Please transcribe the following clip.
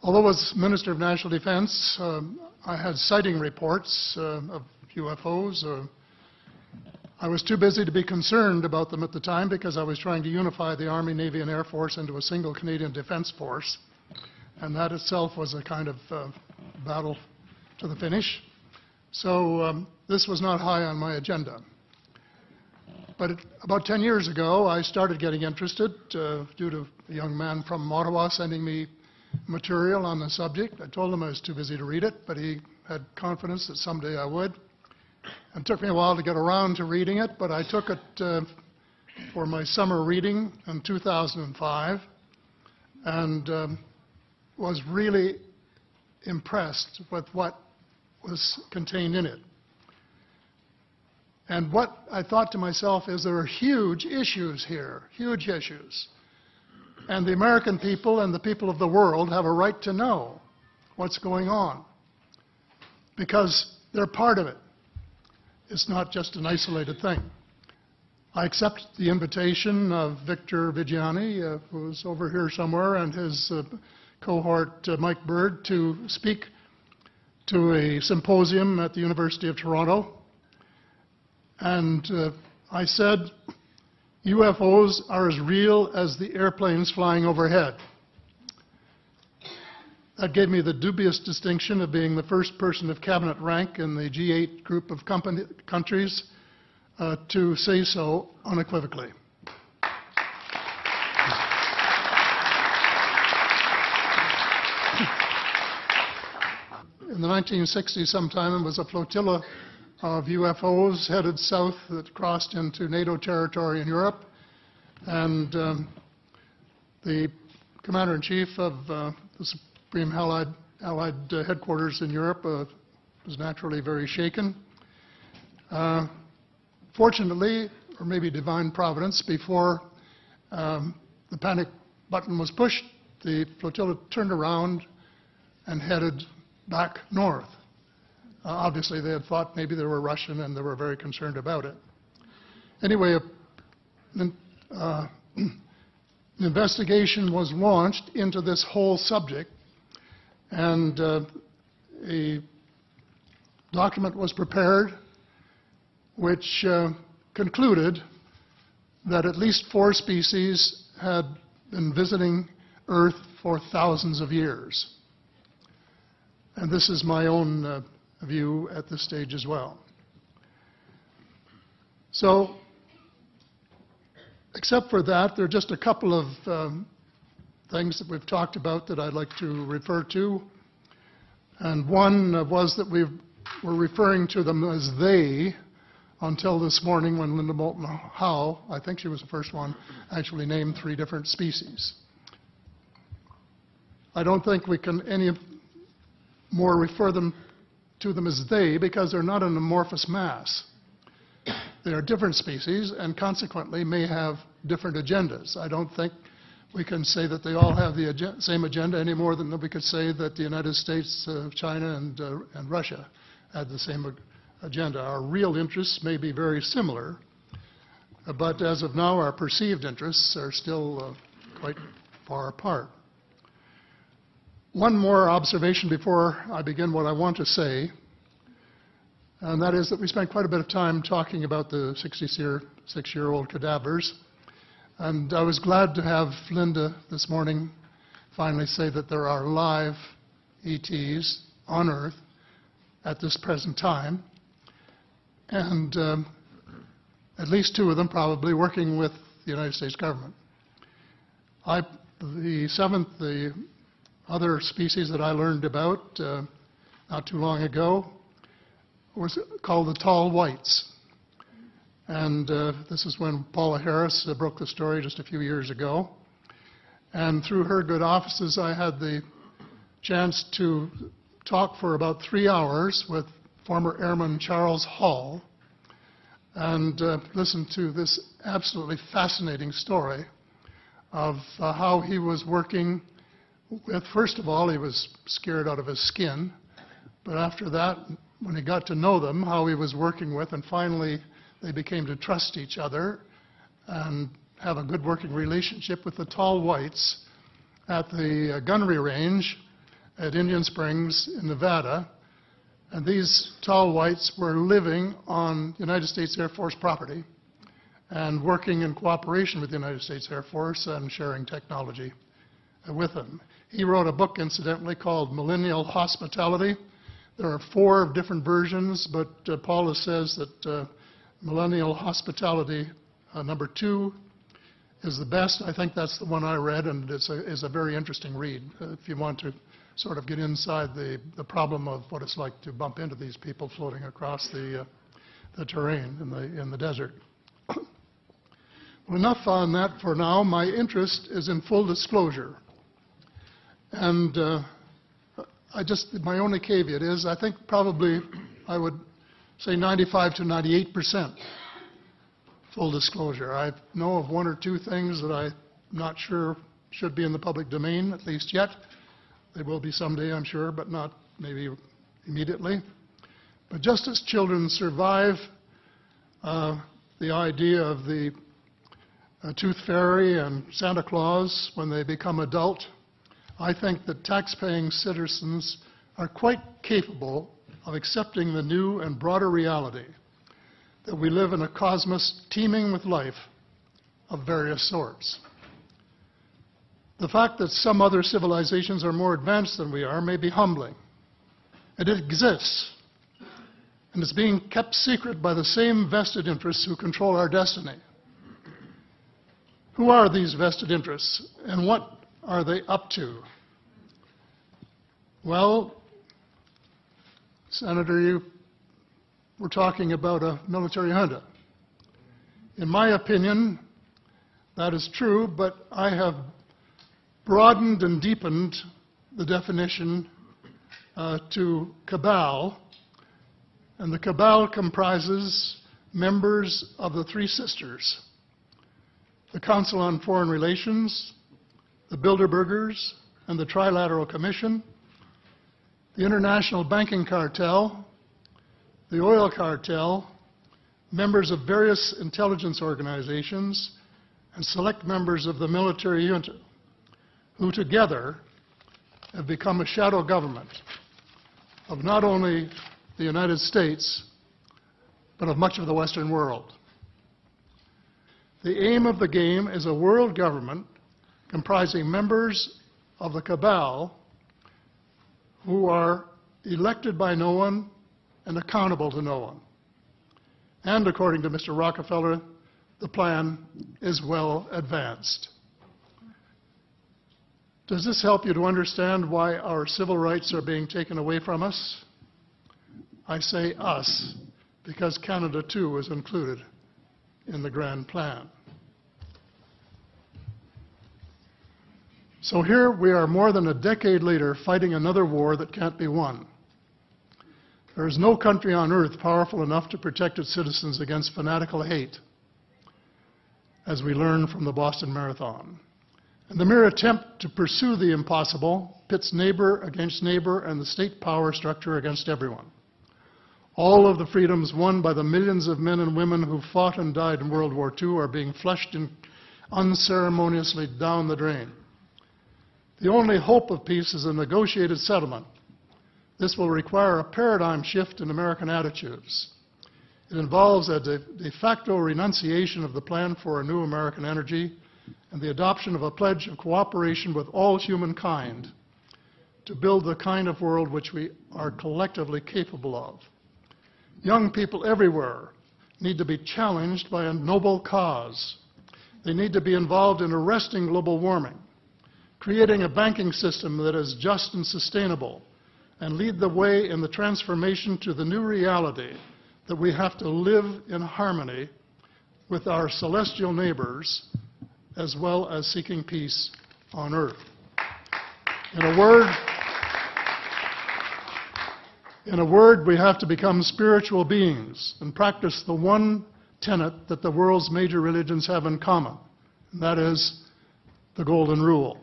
Although as Minister of National Defense, I had sighting reports of UFOs. I was too busy to be concerned about them at the time because I was trying to unify the Army, Navy, and Air Force into a single Canadian Defence Force. And that itself was a kind of battle to the finish. So this was not high on my agenda. But about 10 years ago, I started getting interested due to a young man from Ottawa sending me material on the subject. I told him I was too busy to read it, but he had confidence that someday I would. It took me a while to get around to reading it, but I took it for my summer reading in 2005 and was really impressed with what was contained in it. And what I thought to myself is there are huge issues here, huge issues. And the American people and the people of the world have a right to know what's going on because they're part of it. It's not just an isolated thing. I accept the invitation of Victor Vigiani, who's over here somewhere, and his cohort, Mike Bird, to speak to a symposium at the University of Toronto. And I said, UFOs are as real as the airplanes flying overhead. That gave me the dubious distinction of being the first person of cabinet rank in the G8 group of countries to say so unequivocally. In the 1960s sometime, it was a flotilla of UFOs headed south that crossed into NATO territory in Europe. And the Commander-in-Chief of the Supreme Allied Headquarters in Europe was naturally very shaken. Fortunately, or maybe divine providence, before the panic button was pushed, the flotilla turned around and headed back north. Obviously, they had thought maybe they were Russian and they were very concerned about it. Anyway, an investigation was launched into this whole subject, and a document was prepared which concluded that at least 4 species had been visiting Earth for thousands of years. And this is my own view at this stage as well. So, except for that, there are just a couple of things that we've talked about that I'd like to refer to. And one was that we were referring to them as they until this morning when Linda Moulton Howe, I think she was the first one, actually named 3 different species. I don't think we can any more refer to them as they because they're not an amorphous mass. They are different species and consequently may have different agendas. I don't think we can say that they all have the same agenda any more than we could say that the United States, China, and Russia had the same agenda. Our real interests may be very similar, but as of now, our perceived interests are still quite far apart. One more observation before I begin what I want to say, and that is that we spent quite a bit of time talking about the 66-year-old cadavers. And I was glad to have Linda this morning finally say that there are live ETs on Earth at this present time, and at least 2 of them probably working with the United States government. The other species that I learned about not too long ago was called the tall whites. And this is when Paula Harris broke the story just a few years ago. And through her good offices, I had the chance to talk for about 3 hours with former Airman Charles Hall and listen to this absolutely fascinating story of how he was working with, first of all, he was scared out of his skin, but after that, when he got to know them, how he was working with, and finally they became to trust each other and have a good working relationship with the tall whites at the gunnery range at Indian Springs in Nevada, and these tall whites were living on United States Air Force property and working in cooperation with the United States Air Force and sharing technology with them. He wrote a book, incidentally, called Millennial Hospitality. There are 4 different versions, but Paula says that Millennial Hospitality number 2 is the best. I think that's the one I read, and it's a very interesting read if you want to sort of get inside the problem of what it's like to bump into these people floating across the terrain in the desert. Well, enough on that for now. My interest is in full disclosure. And my only caveat is I think probably I would say 95 to 98% full disclosure. I know of 1 or 2 things that I'm not sure should be in the public domain, at least yet. They will be someday, I'm sure, but not maybe immediately. But just as children survive the idea of the Tooth Fairy and Santa Claus when they become adult, I think that tax-paying citizens are quite capable of accepting the new and broader reality that we live in a cosmos teeming with life of various sorts. The fact that some other civilizations are more advanced than we are may be humbling. It exists, and it's being kept secret by the same vested interests who control our destiny. Who are these vested interests, and what are they up to? Well, Senator, you were talking about a military junta. In my opinion, that is true, but I have broadened and deepened the definition to cabal, and the cabal comprises members of the 3 sisters: the Council on Foreign Relations, the Bilderbergers, and the Trilateral Commission, the International Banking Cartel, the Oil Cartel, members of various intelligence organizations, and select members of the military junta, who together have become a shadow government of not only the United States, but of much of the Western world. The aim of the game is a world government comprising members of the cabal who are elected by no one and accountable to no one. And according to Mr. Rockefeller, the plan is well advanced. Does this help you to understand why our civil rights are being taken away from us? I say us, because Canada too is included in the grand plan. So here we are more than a decade later fighting another war that can't be won. There is no country on earth powerful enough to protect its citizens against fanatical hate, as we learned from the Boston Marathon. And the mere attempt to pursue the impossible pits neighbor against neighbor and the state power structure against everyone. All of the freedoms won by the millions of men and women who fought and died in World War II are being flushed unceremoniously down the drain. The only hope of peace is a negotiated settlement. This will require a paradigm shift in American attitudes. It involves a de facto renunciation of the plan for a new American energy and the adoption of a pledge of cooperation with all humankind to build the kind of world which we are collectively capable of. Young people everywhere need to be challenged by a noble cause. They need to be involved in arresting global warming, creating a banking system that is just and sustainable, and lead the way in the transformation to the new reality that we have to live in harmony with our celestial neighbors, as well as seeking peace on earth. In a word, we have to become spiritual beings and practice the one tenet that the world's major religions have in common, and that is the Golden Rule.